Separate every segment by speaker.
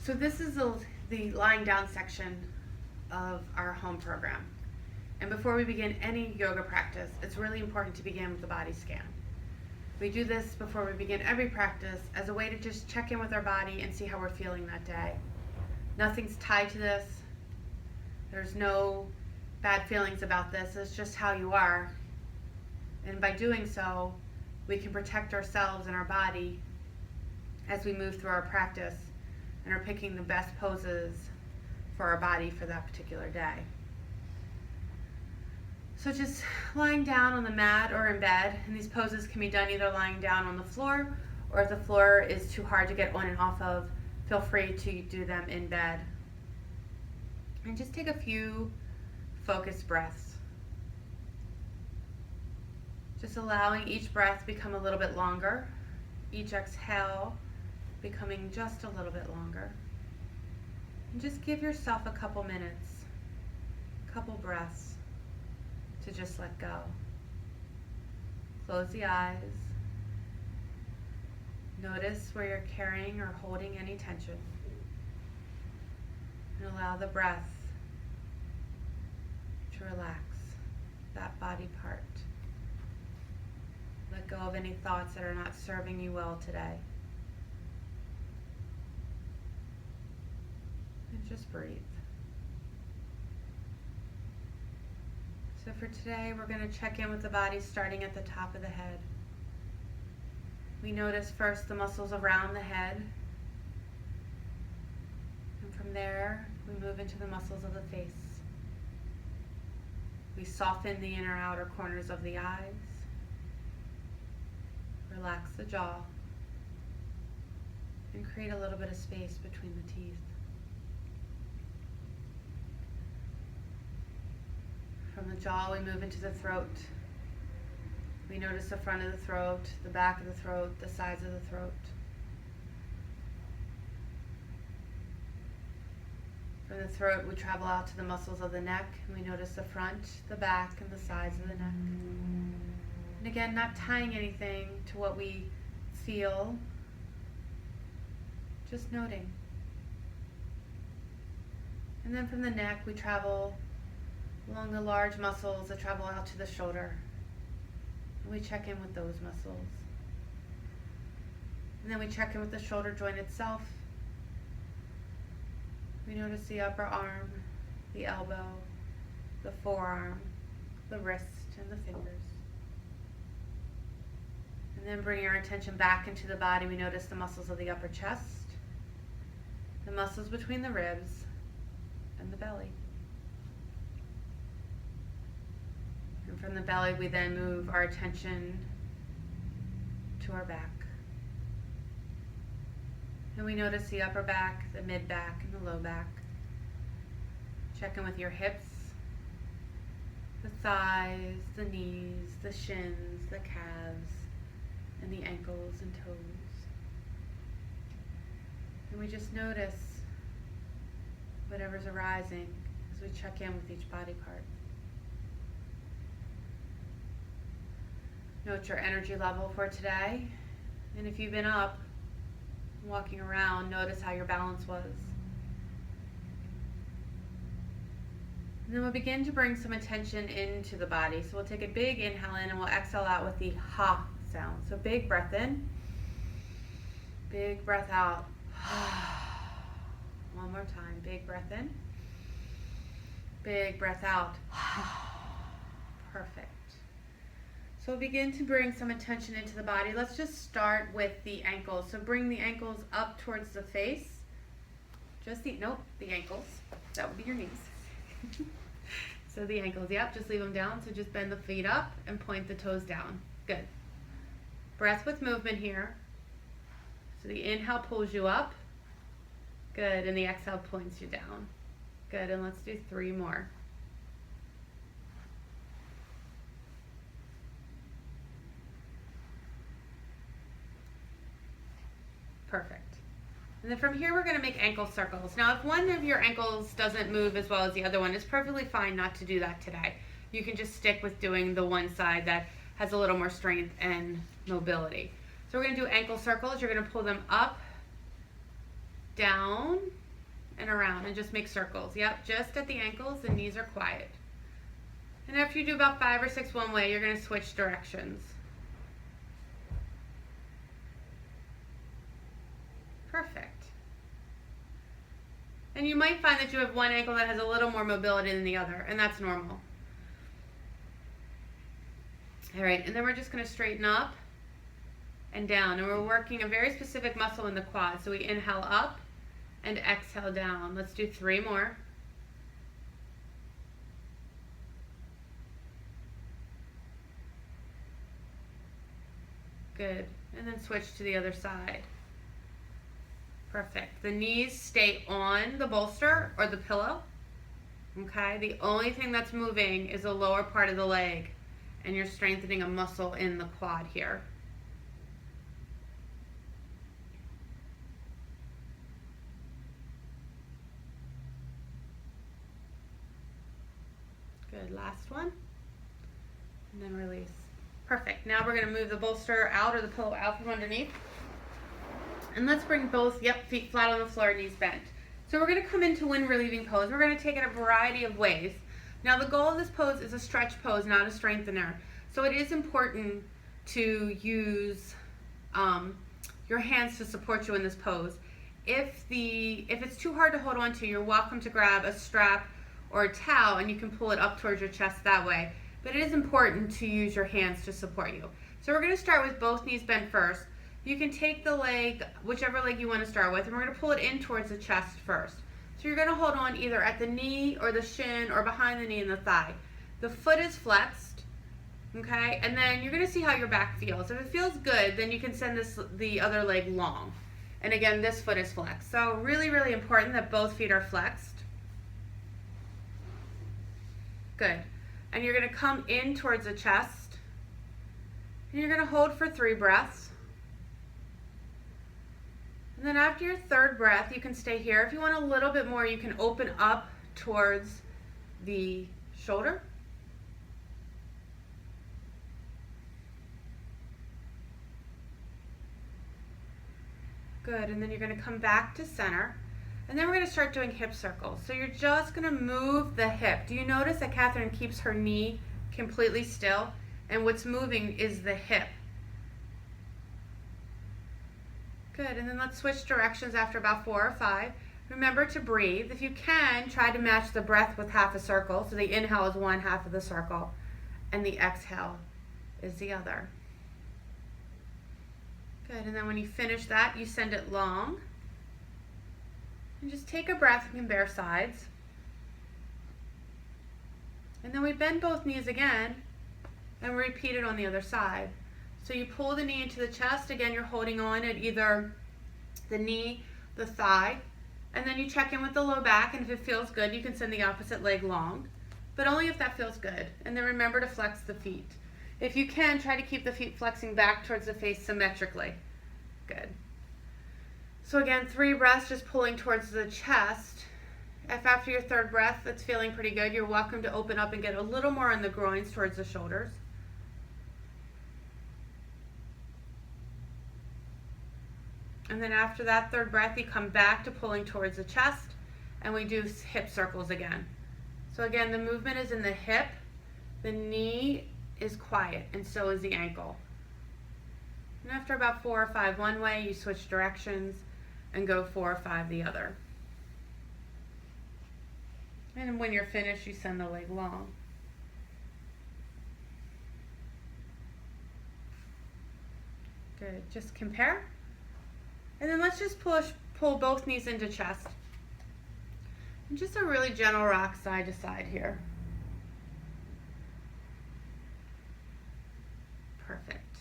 Speaker 1: So this is the lying down section of our home program. And before we begin any yoga practice, it's really important to begin with the body scan. We do this before we begin every practice as a way to just check in with our body and see how we're feeling that day. Nothing's tied to this. There's no bad feelings about this. It's just how you are. And by doing so, we can protect ourselves and our body as we move through our practice and are picking the best poses for our body for that particular day. So just lying down on the mat or in bed, and these poses can be done either lying down on the floor, or if the floor is too hard to get on and off of, feel free to do them in bed. And just take a few focused breaths. Just allowing each breath become a little bit longer, each exhale becoming just a little bit longer. And just give yourself a couple minutes, a couple breaths to just let go. Close the eyes. Notice where you're carrying or holding any tension. And allow the breath to relax that body part. Let go of any thoughts that are not serving you well today. And just breathe. So for today, we're going to check in with the body starting at the top of the head. We notice first the muscles around the head. And from there, we move into the muscles of the face. We soften the inner outer corners of the eyes. Relax the jaw. And create a little bit of space between the teeth. From the jaw, we move into the throat. We notice the front of the throat, the back of the throat, the sides of the throat. From the throat, we travel out to the muscles of the neck, and we notice the front, the back, and the sides of the neck. And again, not tying anything to what we feel, just noting. And then from the neck, we travel along the large muscles that travel out to the shoulder. And we check in with those muscles. And then we check in with the shoulder joint itself. We notice the upper arm, the elbow, the forearm, the wrist, and the fingers. And then bring our attention back into the body. We notice the muscles of the upper chest, the muscles between the ribs, and the belly. And from the belly, we then move our attention to our back. And we notice the upper back, the mid back, and the low back. Check in with your hips, the thighs, the knees, the shins, the calves, and the ankles and toes. And we just notice whatever's arising as we check in with each body part. Note your energy level for today. And if you've been up, walking around, notice how your balance was. And then we'll begin to bring some attention into the body. So we'll take a big inhale in and we'll exhale out with the ha sound. So big breath in, big breath out. One more time, big breath in, big breath out. Perfect. So begin to bring some attention into the body. Let's just start with the ankles. So bring the ankles up towards the face. Just the ankles. That would be your knees. So the ankles, yep, just leave them down. So just bend the feet up and point the toes down. Good. Breath with movement here. So the inhale pulls you up. Good, and the exhale points you down. Good, and let's do 3 more. Perfect. And then from here, we're going to make ankle circles. Now, if one of your ankles doesn't move as well as the other one, it's perfectly fine not to do that today. You can just stick with doing the one side that has a little more strength and mobility. So we're going to do ankle circles. You're going to pull them up down and around, and just make circles. Yep, just at the ankles, the knees are quiet. And after you do about 5 or 6 one way, you're going to switch directions. Perfect. And you might find that you have one ankle that has a little more mobility than the other, and that's normal. All right, and then we're just going to straighten up and down, and we're working a very specific muscle in the quad. So we inhale up and exhale down. Let's do 3 more. Good. And then switch to the other side. Perfect. The knees stay on the bolster or the pillow. Okay? The only thing that's moving is the lower part of the leg, and you're strengthening a muscle in the quad here. Good. Last one. And then release. Perfect. Now we're going to move the bolster out or the pillow out from underneath. And let's bring both, feet flat on the floor, knees bent. So we're going to come into wind relieving pose. We're going to take it a variety of ways. Now the goal of this pose is a stretch pose, not a strengthener. So it is important to use your hands to support you in this pose. If it's too hard to hold on to, you're welcome to grab a strap or a towel and you can pull it up towards your chest that way. But it is important to use your hands to support you. So we're going to start with both knees bent first. You can take the leg, whichever leg you want to start with, and we're going to pull it in towards the chest first. So you're going to hold on either at the knee or the shin or behind the knee and the thigh. The foot is flexed, okay? And then you're going to see how your back feels. If it feels good, then you can send the other leg long. And again, this foot is flexed. So really, really important that both feet are flexed. Good. And you're going to come in towards the chest. And you're going to hold for 3 breaths. And then after your 3rd breath, you can stay here. If you want a little bit more, you can open up towards the shoulder. Good, and then you're going to come back to center. And then we're going to start doing hip circles. So you're just going to move the hip. Do you notice that Catherine keeps her knee completely still? And what's moving is the hip. Good, and then let's switch directions after about 4 or 5. Remember to breathe. If you can, try to match the breath with half a circle. So the inhale is one half of the circle, and the exhale is the other. Good, and then when you finish that, you send it long. And just take a breath and compare sides. And then we bend both knees again, and repeat it on the other side. So you pull the knee into the chest. Again, you're holding on at either the knee, the thigh, and then you check in with the low back, and if it feels good, you can send the opposite leg long, but only if that feels good. And then remember to flex the feet. If you can, try to keep the feet flexing back towards the face symmetrically. Good. So again, 3 breaths, just pulling towards the chest. If after your 3rd breath it's feeling pretty good, you're welcome to open up and get a little more in the groins towards the shoulders. And then after that 3rd breath, you come back to pulling towards the chest, and we do hip circles again. So again, the movement is in the hip, the knee is quiet, and so is the ankle. And after about 4 or 5 one way, you switch directions and go 4 or 5 the other. And when you're finished, you send the leg long. Good, just compare. And then let's just pull both knees into chest. And just a really gentle rock side to side here. Perfect.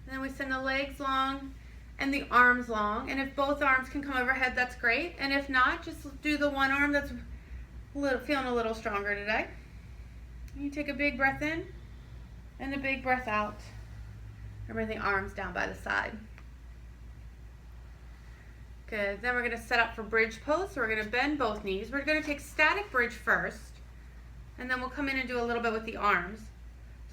Speaker 1: And then we send the legs long and the arms long. And if both arms can come overhead, that's great. And if not, just do the one arm that's feeling a little stronger today. You take a big breath in and a big breath out. And bring the arms down by the side. Good. Then we're going to set up for bridge pose. So we're going to bend both knees. We're going to take static bridge first, and then we'll come in and do a little bit with the arms.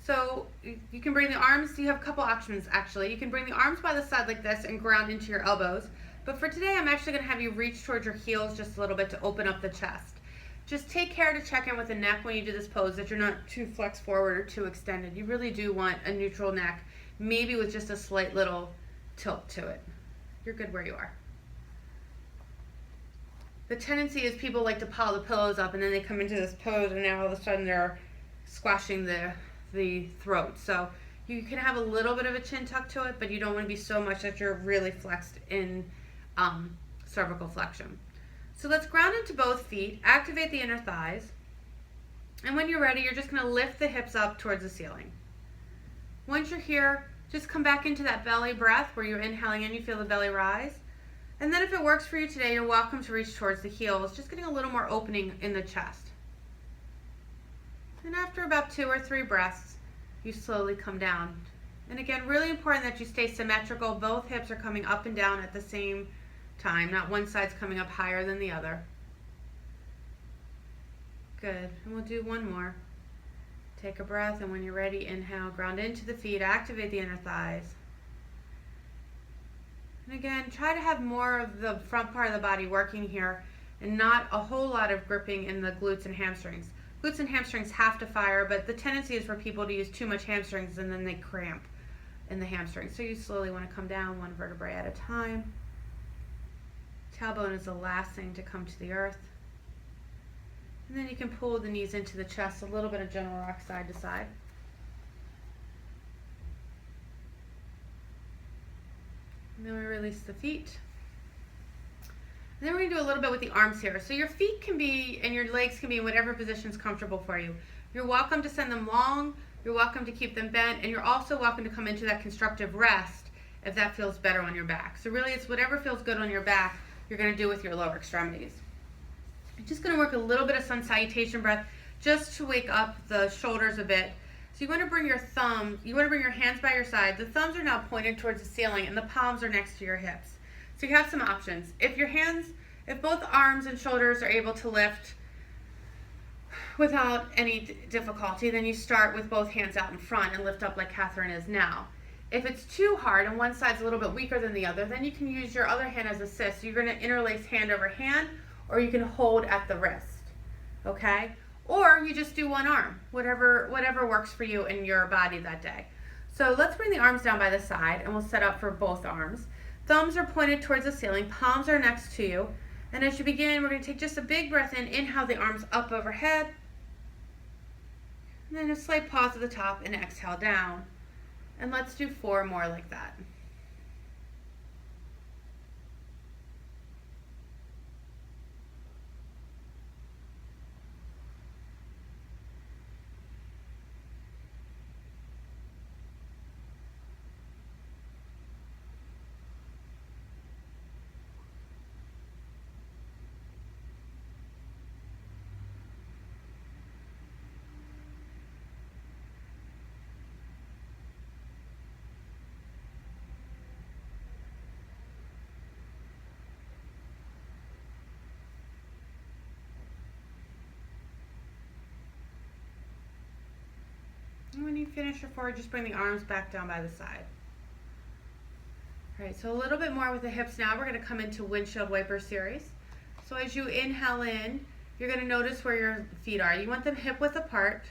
Speaker 1: So you can bring the arms, you have a couple options actually. You can bring the arms by the side like this and ground into your elbows, But for today, I'm actually going to have you reach towards your heels just a little bit to open up the chest. Just take care to check in with the neck when you do this pose, that you're not too flexed forward or too extended. You really do want a neutral neck, maybe with just a slight little tilt to it. You're good where you are. The tendency is people like to pile the pillows up and then they come into this pose and now all of a sudden they're squashing the throat. So you can have a little bit of a chin tuck to it, but you don't want to be so much that you're really flexed in cervical flexion. So let's ground into both feet, activate the inner thighs, and when you're ready, you're just going to lift the hips up towards the ceiling. Once you're here, just come back into that belly breath where you're inhaling in, you feel the belly rise. And then if it works for you today, you're welcome to reach towards the heels, just getting a little more opening in the chest. And after about 2 or 3 breaths, you slowly come down. And again, really important that you stay symmetrical. Both hips are coming up and down at the same time, not one side's coming up higher than the other. Good, and we'll do one more. Take a breath, and when you're ready, inhale, ground into the feet, activate the inner thighs. And again, try to have more of the front part of the body working here and not a whole lot of gripping in the glutes and hamstrings. Glutes and hamstrings have to fire, but the tendency is for people to use too much hamstrings and then they cramp in the hamstrings. So you slowly want to come down one vertebrae at a time. Tailbone is the last thing to come to the earth. And then you can pull the knees into the chest, a little bit of gentle rock side to side. And then we release the feet. And then we're going to do a little bit with the arms here. So your feet can be, and your legs can be in whatever position is comfortable for you. You're welcome to send them long, you're welcome to keep them bent, and you're also welcome to come into that constructive rest if that feels better on your back. So really it's whatever feels good on your back, you're going to do with your lower extremities. I'm just going to work a little bit of sun salutation breath just to wake up the shoulders a bit. So you want to bring your hands by your side. The thumbs are now pointed towards the ceiling and the palms are next to your hips. So you have some options. If both arms and shoulders are able to lift without any difficulty, then you start with both hands out in front and lift up like Catherine is now. If it's too hard and one side's a little bit weaker than the other, then you can use your other hand as assist. So you're going to interlace hand over hand, or you can hold at the wrist, okay? Or you just do one arm, whatever works for you in your body that day. So let's bring the arms down by the side and we'll set up for both arms. Thumbs are pointed towards the ceiling, palms are next to you. And as you begin, we're going to take just a big breath in, inhale the arms up overhead. And then a slight pause at the top and exhale down. And let's do 4 more like that. And when you finish your 4, just bring the arms back down by the side. All right, so a little bit more with the hips now. We're going to come into windshield wiper series. So as you inhale in, you're going to notice where your feet are. You want them hip width apart.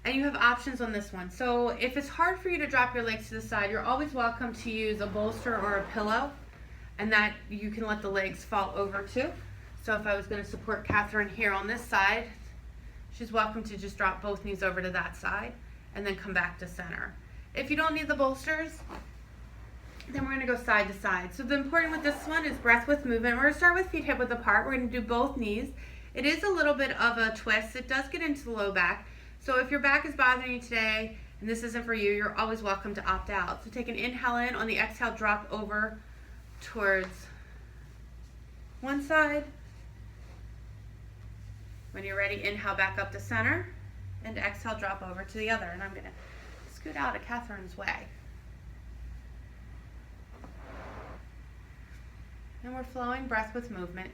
Speaker 1: And you have options on this one. So if it's hard for you to drop your legs to the side, you're always welcome to use a bolster or a pillow, and that you can let the legs fall over to. So if I was going to support Catherine here on this side, she's welcome to just drop both knees over to that side and then come back to center. If you don't need the bolsters, then we're going to go side to side. So the important with this one is breath with movement. We're going to start with feet hip width apart. We're going to do both knees. It is a little bit of a twist. It does get into the low back. So if your back is bothering you today and this isn't for you, you're always welcome to opt out. So take an inhale in. On the exhale, drop over towards one side. When you're ready, inhale back up to center, and exhale, drop over to the other. And I'm going to scoot out of Catherine's way. And we're flowing breath with movement.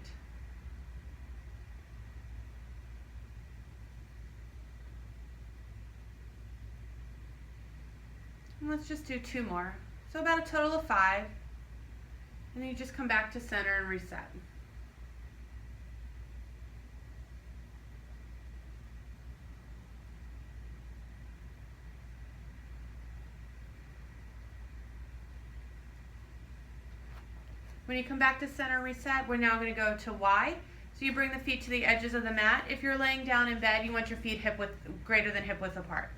Speaker 1: And let's just do 2 more. So about a total of 5. And then you just come back to center and reset. When you come back to center and reset, we're now going to go to Y. So you bring the feet to the edges of the mat. If you're laying down in bed, you want your feet greater than hip width apart.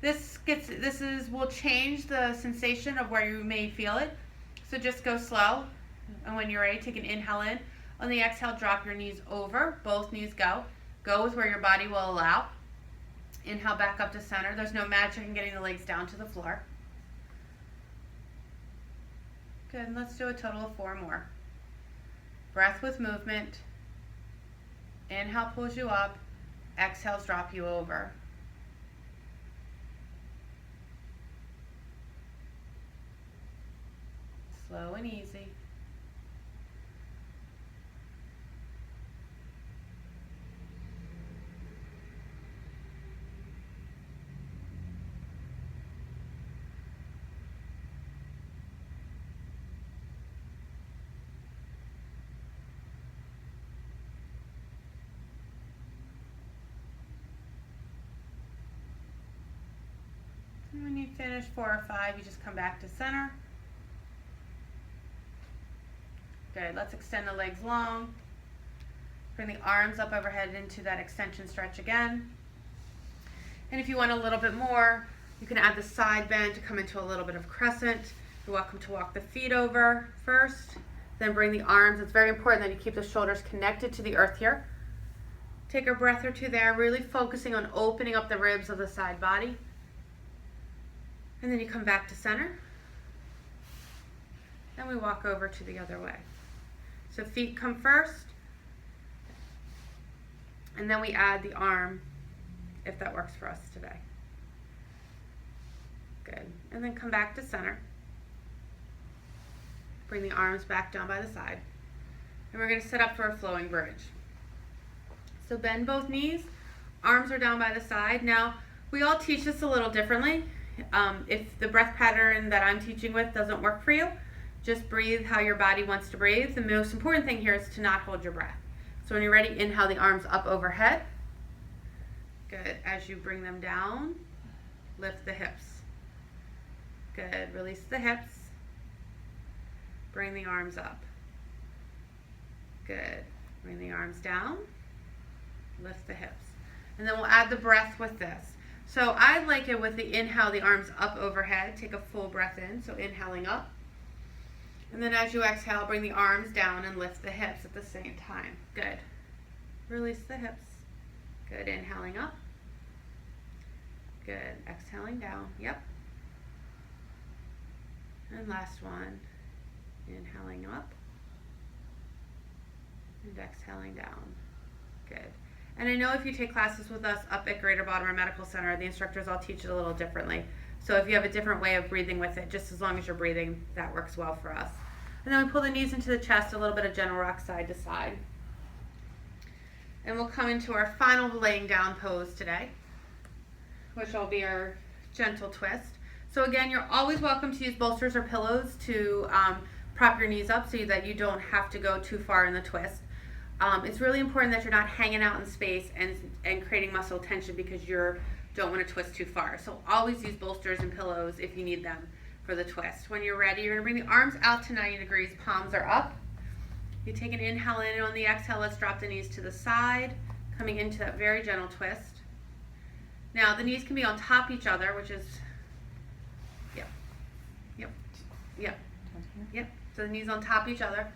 Speaker 1: Will change the sensation of where you may feel it. So just go slow. And when you're ready, take an inhale in. On the exhale, drop your knees over. Both knees go. Go with where your body will allow. Inhale back up to center. There's no magic in getting the legs down to the floor. Good, and let's do a total of 4 more. Breath with movement. Inhale pulls you up. Exhales drop you over. Slow and easy. And when you finish 4 or 5, you just come back to center. Good, let's extend the legs long. Bring the arms up overhead into that extension stretch again. And if you want a little bit more, you can add the side bend to come into a little bit of crescent. You're welcome to walk the feet over first, then bring the arms. It's very important that you keep the shoulders connected to the earth here. Take a breath or two there, really focusing on opening up the ribs of the side body. And then you come back to center. And we walk over to the other way. So feet come first. And then we add the arm, if that works for us today. Good. And then come back to center. Bring the arms back down by the side. And we're going to set up for a flowing bridge. So bend both knees. Arms are down by the side. Now, we all teach this a little differently. If the breath pattern that I'm teaching with doesn't work for you, just breathe how your body wants to breathe. The most important thing here is to not hold your breath. So when you're ready, inhale the arms up overhead. Good. As you bring them down, lift the hips. Good. Release the hips. Bring the arms up. Good. Bring the arms down. Lift the hips. And then we'll add the breath with this. So I like it with the inhale, the arms up overhead. Take a full breath in, so inhaling up. And then as you exhale, bring the arms down and lift the hips at the same time. Good. Release the hips. Good. Inhaling up. Good. Exhaling down. Yep. And last one. Inhaling up. And exhaling down. Good. And I know if you take classes with us up at Greater Baltimore Medical Center, the instructors all teach it a little differently. So if you have a different way of breathing with it, just as long as you're breathing, that works well for us. And then we pull the knees into the chest, a little bit of gentle rock side to side. And we'll come into our final laying down pose today, which will be our gentle twist. So again, you're always welcome to use bolsters or pillows to prop your knees up so that you don't have to go too far in the twist. It's really important that you're not hanging out in space and creating muscle tension because you don't want to twist too far. So always use bolsters and pillows if you need them for the twist. When you're ready, you're going to bring the arms out to 90 degrees, palms are up. You take an inhale in, and on the exhale, let's drop the knees to the side, coming into that very gentle twist. Now, the knees can be on top of each other, which is, yep. So the knees on top of each other.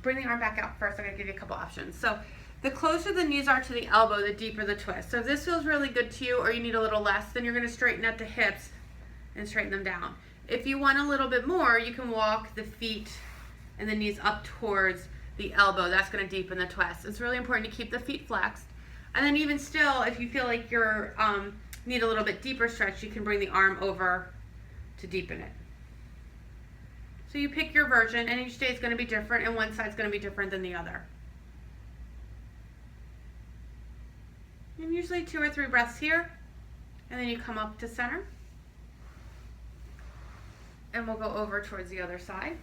Speaker 1: Bring the arm back out first. I'm going to give you a couple options. So the closer the knees are to the elbow, the deeper the twist. So if this feels really good to you or you need a little less, then you're going to straighten at the hips and straighten them down. If you want a little bit more, you can walk the feet and the knees up towards the elbow. That's going to deepen the twist. It's really important to keep the feet flexed. And then even still, if you feel like you're need a little bit deeper stretch, you can bring the arm over to deepen it. So you pick your version, and each day is going to be different, and one side's going to be different than the other. And usually 2 or 3 breaths here, and then you come up to center. And we'll go over towards the other side.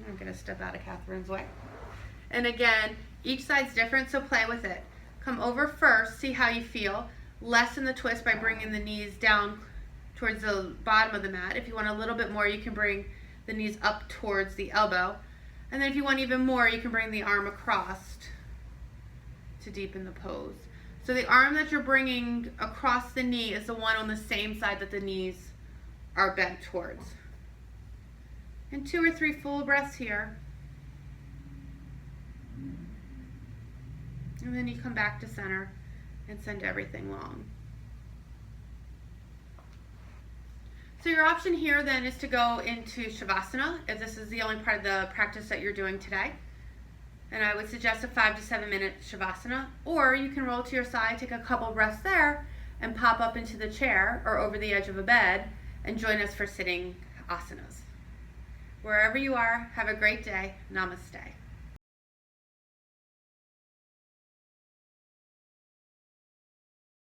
Speaker 1: I'm going to step out of Catherine's way. And again, each side's different, so play with it. Come over first, see how you feel. Lessen the twist by bringing the knees down towards the bottom of the mat. If you want a little bit more, you can bring the knees up towards the elbow. And then if you want even more, you can bring the arm across to deepen the pose. So the arm that you're bringing across the knee is the one on the same side that the knees are bent towards. And 2 or 3 full breaths here. And then you come back to center and send everything long. So your option here then is to go into Shavasana, if this is the only part of the practice that you're doing today. And I would suggest a 5 to 7 minute Shavasana, or you can roll to your side, take a couple breaths there, and pop up into the chair or over the edge of a bed and join us for sitting asanas. Wherever you are, have a great day. Namaste.